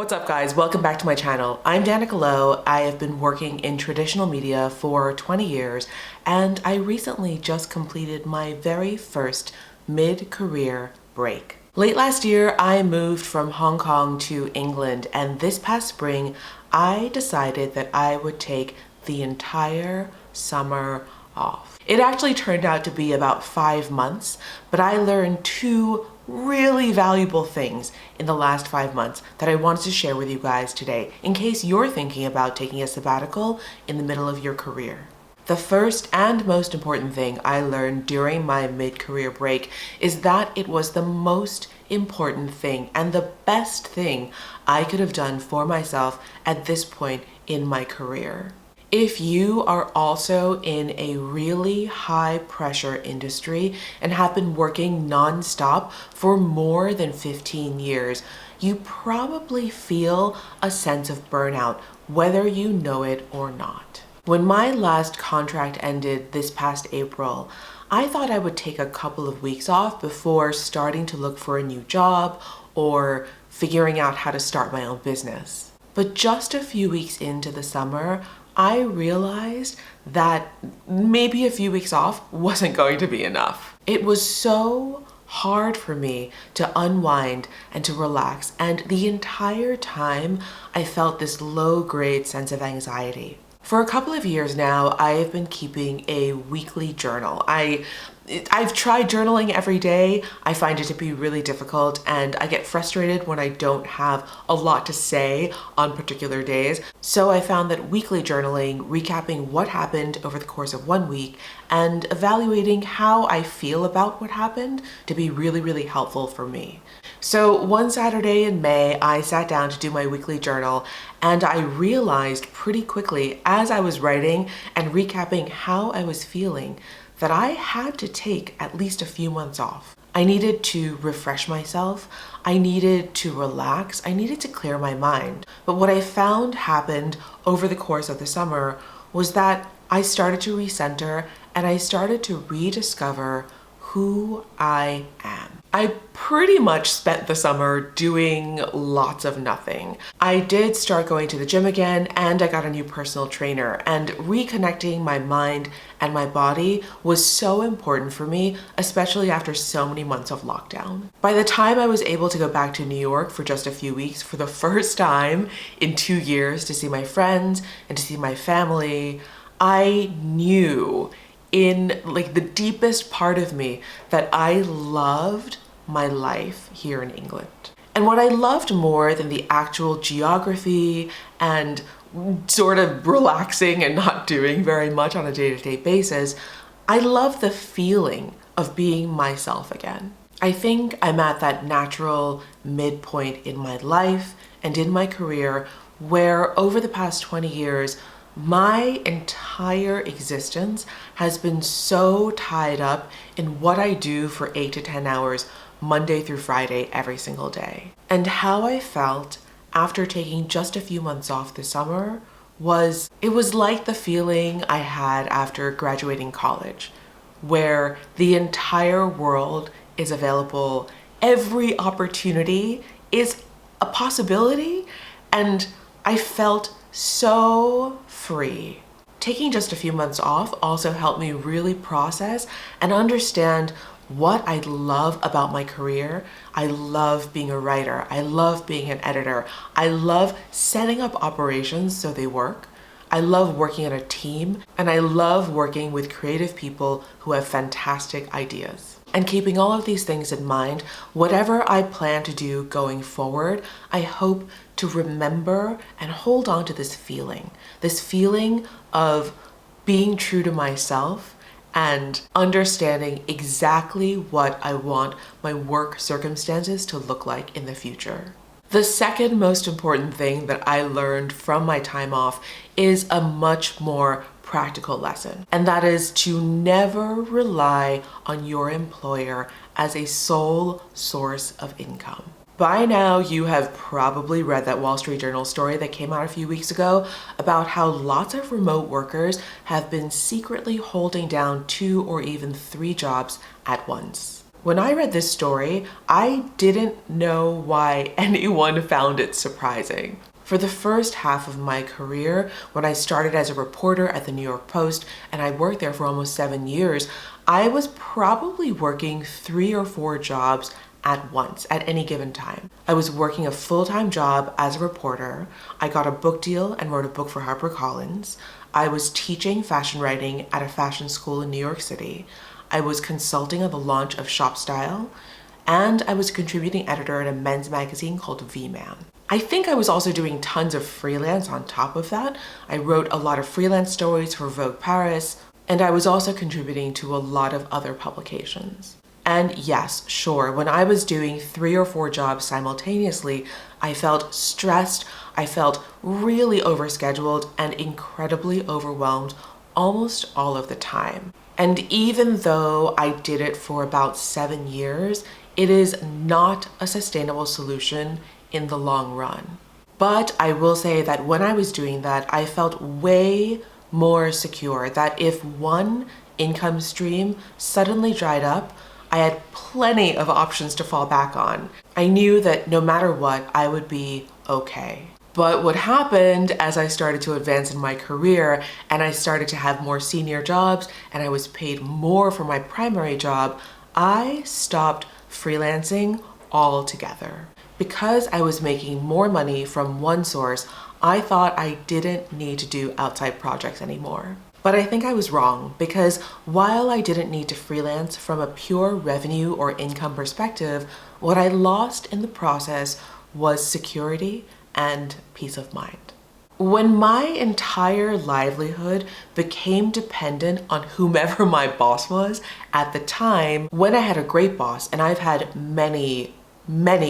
What's up guys, welcome back to my channel. I'm Danica Lowe. I have been working in traditional media for 20 years and I recently just completed my very first mid-career break. Late last year, I moved from Hong Kong to England, and this past spring, I decided that I would take the entire summer off. It actually turned out to be about 5 months, but I learned two really valuable things in the last 5 months that I wanted to share with you guys today, in case you're thinking about taking a sabbatical in the middle of your career. The first and most important thing I learned during my mid-career break is that it was the most important thing and the best thing I could have done for myself at this point in my career. If you are also in a really high pressure industry and have been working non-stop for more than 15 years, you probably feel a sense of burnout, whether you know it or not. When my last contract ended this past April, I thought I would take a couple of weeks off before starting to look for a new job or figuring out how to start my own business. But just a few weeks into the summer, I realized that maybe a few weeks off wasn't going to be enough. It was so hard for me to unwind and to relax, and the entire time I felt this low-grade sense of anxiety. For a couple of years now, I have been keeping a weekly journal. I've tried journaling every day. I find it to be really difficult and I get frustrated when I don't have a lot to say on particular days. So I found that weekly journaling, recapping what happened over the course of 1 week and evaluating how I feel about what happened to be really, really helpful for me. So one Saturday in May, I sat down to do my weekly journal and I realized pretty quickly as I was writing and recapping how I was feeling that I had to take at least a few months off. I needed to refresh myself. I needed to relax. I needed to clear my mind. But what I found happened over the course of the summer was that I started to recenter and I started to rediscover who I am. I pretty much spent the summer doing lots of nothing. I did start going to the gym again and I got a new personal trainer, and reconnecting my mind and my body was so important for me, especially after so many months of lockdown. By the time I was able to go back to New York for just a few weeks for the first time in 2 years to see my friends and to see my family, I knew in like the deepest part of me that I loved my life here in England. And what I loved more than the actual geography and sort of relaxing and not doing very much on a day-to-day basis, I love the feeling of being myself again. I think I'm at that natural midpoint in my life and in my career where over the past 20 years, my entire existence has been so tied up in what I do for 8 to 10 hours, Monday through Friday, every single day. And how I felt after taking just a few months off this summer was, it was like the feeling I had after graduating college, where the entire world is available, every opportunity is a possibility, and I felt so free. Taking just a few months off also helped me really process and understand what I love about my career. I love being a writer. I love being an editor. I love setting up operations so they work. I love working in a team, and I love working with creative people who have fantastic ideas. And keeping all of these things in mind, whatever I plan to do going forward, I hope to remember and hold on to this feeling of being true to myself and understanding exactly what I want my work circumstances to look like in the future. The second most important thing that I learned from my time off is a much more practical lesson, and that is to never rely on your employer as a sole source of income. By now, you have probably read that Wall Street Journal story that came out a few weeks ago about how lots of remote workers have been secretly holding down 2 or even 3 jobs at once. When I read this story, I didn't know why anyone found it surprising. For the first half of my career, when I started as a reporter at the New York Post and I worked there for almost 7 years, I was probably working 3 or 4 jobs at once at any given time. I was working a full-time job as a reporter. I got a book deal and wrote a book for HarperCollins. I was teaching fashion writing at a fashion school in New York City. I was consulting on the launch of Shop Style, and I was a contributing editor at a men's magazine called V-Man. I think I was also doing tons of freelance on top of that. I wrote a lot of freelance stories for Vogue Paris, and I was also contributing to a lot of other publications. And yes, sure, when I was doing 3 or 4 jobs simultaneously, I felt stressed, I felt really overscheduled and incredibly overwhelmed almost all of the time. And even though I did it for about 7 years, it is not a sustainable solution in the long run. But I will say that when I was doing that, I felt way more secure that if one income stream suddenly dried up, I had plenty of options to fall back on. I knew that no matter what, I would be okay. But what happened as I started to advance in my career and I started to have more senior jobs and I was paid more for my primary job, I stopped freelancing altogether. Because I was making more money from one source, I thought I didn't need to do outside projects anymore. But I think I was wrong, because while I didn't need to freelance from a pure revenue or income perspective, what I lost in the process was security and peace of mind. When my entire livelihood became dependent on whomever my boss was at the time, when I had a great boss, and I've had many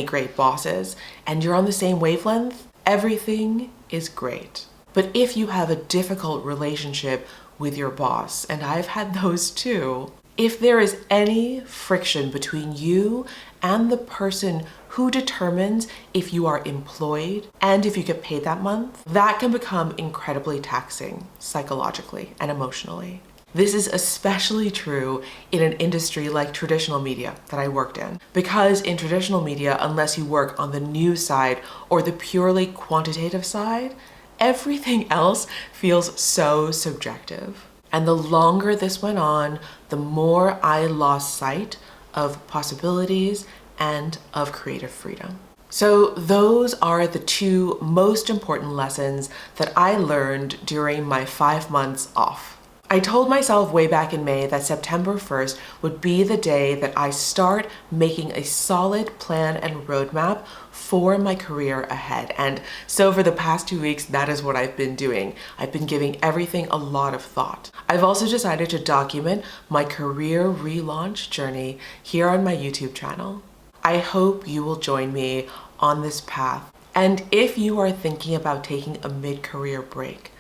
great bosses, and you're on the same wavelength, everything is great. But if you have a difficult relationship with your boss, and I've had those too, if there is any friction between you and the person who determines if you are employed and if you get paid that month, that can become incredibly taxing psychologically and emotionally. This is especially true in an industry like traditional media that I worked in, because in traditional media, unless you work on the news side or the purely quantitative side, everything else feels so subjective. And the longer this went on, the more I lost sight of possibilities and of creative freedom. So those are the 2 most important lessons that I learned during my 5 months off. I told myself way back in May that September 1st would be the day that I start making a solid plan and roadmap for my career ahead. And so for the past 2 weeks, that is what I've been doing. I've been giving everything a lot of thought. I've also decided to document my career relaunch journey here on my YouTube channel. I hope you will join me on this path. And if you are thinking about taking a mid-career break,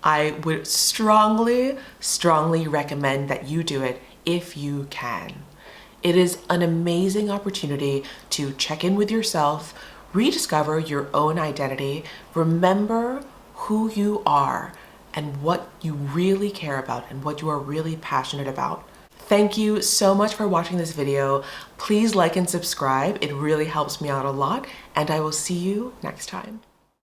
I would strongly recommend that you do it if you can. It is an amazing opportunity to check in with yourself, rediscover your own identity, remember who you are and what you really care about and what you are really passionate about. Thank you so much for watching this video. Please like and subscribe. It really helps me out a lot, and I will see you next time.